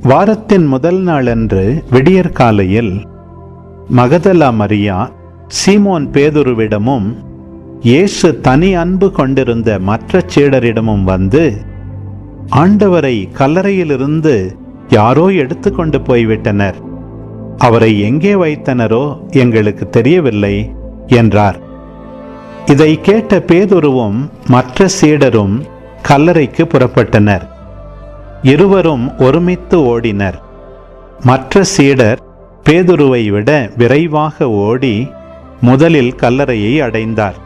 வாரத்தின் முதல் நாளன்று விடியற்காலையில் மகதலா மரியா சீமோன் பேதுருவிடமும் இயேசு தனி அன்பு கொண்டிருந்த மற்ற சீடரிடமும் வந்து, ஆண்டவரை கல்லறையிலிருந்து யாரோ எடுத்துக்கொண்டு போய்விட்டனர், அவரை எங்கே வைத்தனரோ எங்களுக்கு தெரியவில்லை என்றார். இதை கேட்ட பேதுருவும் மற்ற சீடரும் கல்லறைக்கு புறப்பட்டனர். இருவரும் ஒருமித்து ஓடினர். மற்ற சீடர் பேதுருவை விட விரைவாக ஓடி முதலில் கல்லறையை அடைந்தார்.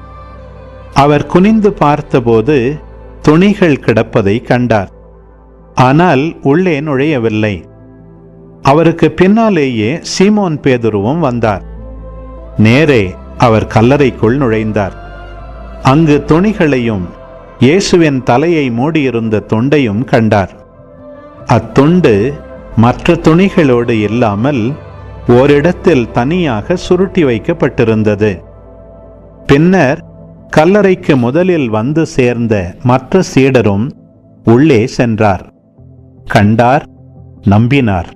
அவர் குனிந்து பார்த்தபோது துணிகள் கிடப்பதை கண்டார். ஆனால் உள்ளே நுழையவில்லை. அவருக்கு பின்னாலேயே சீமோன் பேதுருவும் வந்தார். நேரே அவர் கல்லறைக்குள் நுழைந்தார். அங்கு துணிகளையும் இயேசுவின் தலையை மூடியிருந்த துண்டையும் கண்டார். அத்துண்டு மற்ற துணிகளோடு இல்லாமல் ஓரிடத்தில் தனியாக சுருட்டி வைக்கப்பட்டிருந்தது. பின்னர் கல்லறைக்கு முதலில் வந்து சேர்ந்த மற்ற சீடரும் உள்ளே சென்றார். கண்டார், நம்பினார்.